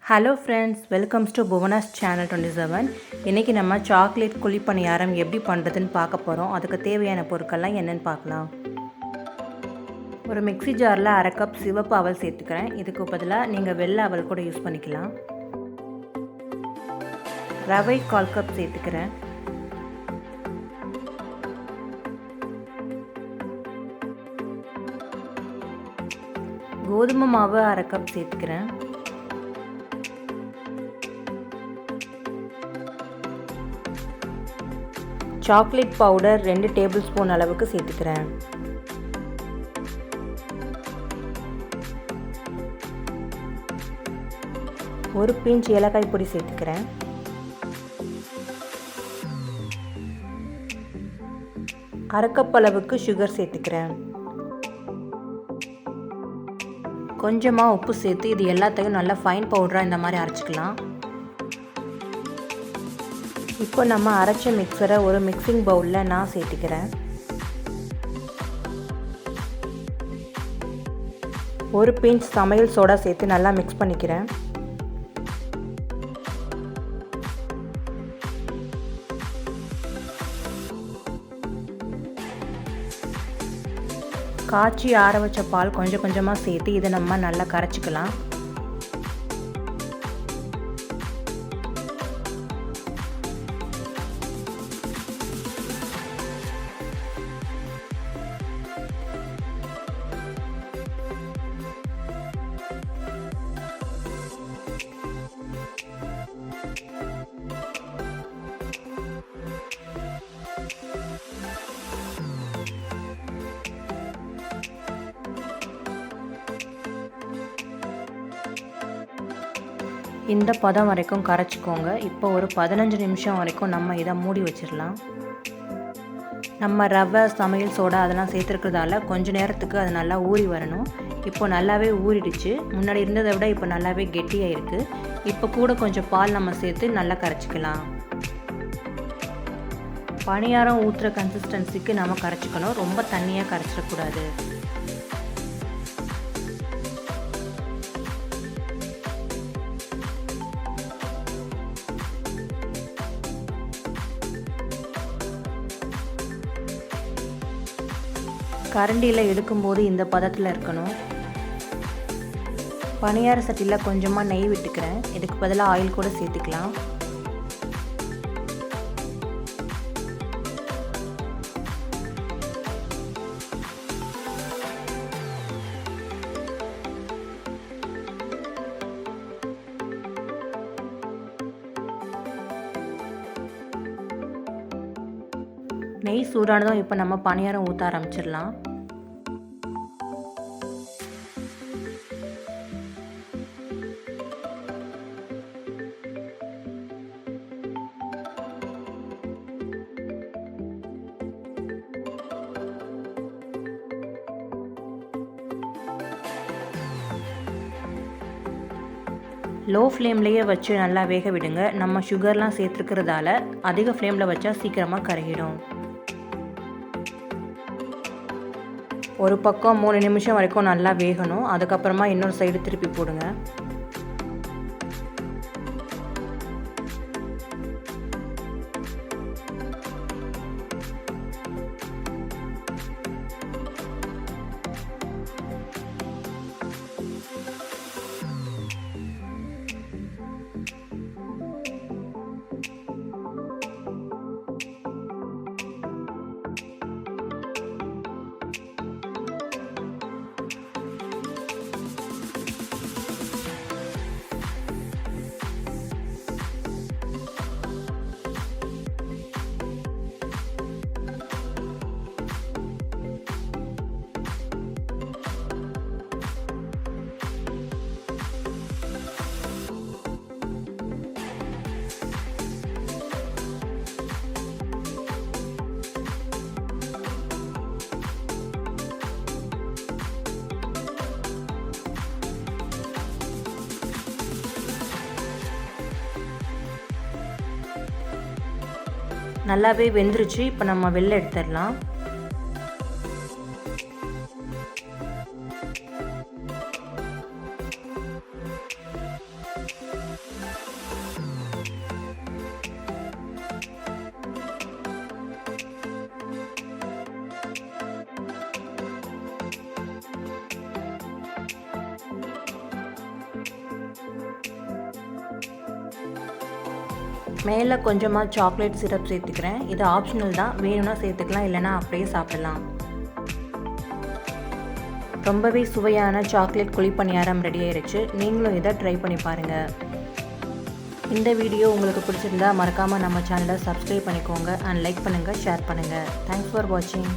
Hello friends, welcomes to Bhuvana's channel 27. இன்றைக்கி நம்ம chocolate குழிப்பணியாரம் எப்படி பண்ணுறதுன்னு பார்க்க போகிறோம். அதுக்கு தேவையான பொருட்கள்லாம் என்னென்னு பார்க்கலாம். ஒரு மிக்ஸி ஜாரில் 1/2 கப் சிவப்பு அவல் சேர்த்துக்கிறேன். இதுக்கு பதிலாக நீங்கள் வெள்ளை அவல் கூட யூஸ் பண்ணிக்கலாம். ரவை 1/4 கப் சேர்த்துக்கிறேன். கோதுமை மாவு 1/2 கப் சேர்த்துக்கிறேன். சாக்லேட் பவுடர் 2 டேபிள் ஸ்பூன் அளவுக்கு சேர்த்துக்கிறேன். ஒரு பிஞ்ச் ஏலக்காய் பொடி சேர்த்துக்கிறேன். அரை கப் அளவுக்கு சுகர் சேர்த்துக்கிறேன். கொஞ்சமாக உப்பு சேர்த்து இது எல்லாத்தையும் நல்லா ஃபைன் பவுடராக இந்த மாதிரி அரைச்சிக்கலாம். இப்போ நம்ம அரைச்ச மிக்சரை ஒரு மிக்சிங் பவுலில் நான் சேர்த்துக்கிறேன். ஒரு பிஞ்ச் சமையல் சோடா சேர்த்து நல்லா மிக்ஸ் பண்ணிக்கிறேன். காய்ச்சி ஆற வச்ச பால் கொஞ்சம் கொஞ்சமாக சேர்த்து இதை நம்ம நல்லா கரைச்சிக்கலாம். இந்த பதம் வரைக்கும் கரைச்சிக்கோங்க. இப்போ ஒரு 15 நிமிஷம் வரைக்கும் நம்ம இதை மூடி வச்சிடலாம். நம்ம ரவை, சமையல் சோடா அதெல்லாம் சேர்த்துருக்கிறதால கொஞ்சம் நேரத்துக்கு அது நல்லா ஊறி வரணும். இப்போ நல்லாவே ஊறிடுச்சு. முன்னாடி இருந்ததை விட இப்போ நல்லாவே கெட்டியாக இருக்குது. இப்போ கூட கொஞ்சம் பால் நம்ம சேர்த்து நல்லா கரைச்சிக்கலாம். பணியாரம் ஊற்றுற கன்சிஸ்டன்சிக்கு நம்ம கரைச்சிக்கணும். ரொம்ப தண்ணியாக கரைச்சிடக்கூடாது. கரண்டியில் எடுக்கும்போது இந்த பதத்தில் இருக்கணும். பணியார சட்டியில் கொஞ்சமாக நெய் விட்டுக்கிறேன். இதுக்கு பதிலாக ஆயில் கூட சேர்த்துக்கலாம். நெய் சூடானதும் இப்போ நம்ம பணியாரம் ஊற்ற ஆரம்பிச்சிடலாம். லோ ஃப்ளேம்லேயே வச்சு நல்லா வேக விடுங்க. நம்ம சுகர்லாம் சேர்த்துருக்கிறதால அதிக ஃப்ளேமில் வச்சா சீக்கிரமாக கருகிடும். ஒரு பக்கம் 3 நிமிஷம் வரைக்கும் நல்லா வேகணும். அதுக்கப்புறமா இன்னொரு சைடு திருப்பி போடுங்க. நல்லாவே வெந்துருச்சு. இப்போ நம்ம வெளில எடுத்துடலாம். மேலே கொஞ்சமாக சாக்லேட் சிரப் சேர்த்துக்கிறேன். இது ஆப்ஷனல் தான், வேணும்னா சேர்த்துக்கலாம், இல்லைனா அப்படியே சாப்பிடலாம். ரொம்பவே சுவையான சாக்லேட் குழிப்பணியாரம் ரெடி ஆயிடுச்சு. நீங்களும் இதை ட்ரை பண்ணி பாருங்கள். இந்த வீடியோ உங்களுக்கு பிடிச்சிருந்தா மறக்காமல் நம்ம சேனலை சப்ஸ்கிரைப் பண்ணிக்கோங்க அண்ட் லைக் பண்ணுங்கள், ஷேர் பண்ணுங்கள். தேங்க்ஸ் ஃபார் வாட்சிங்.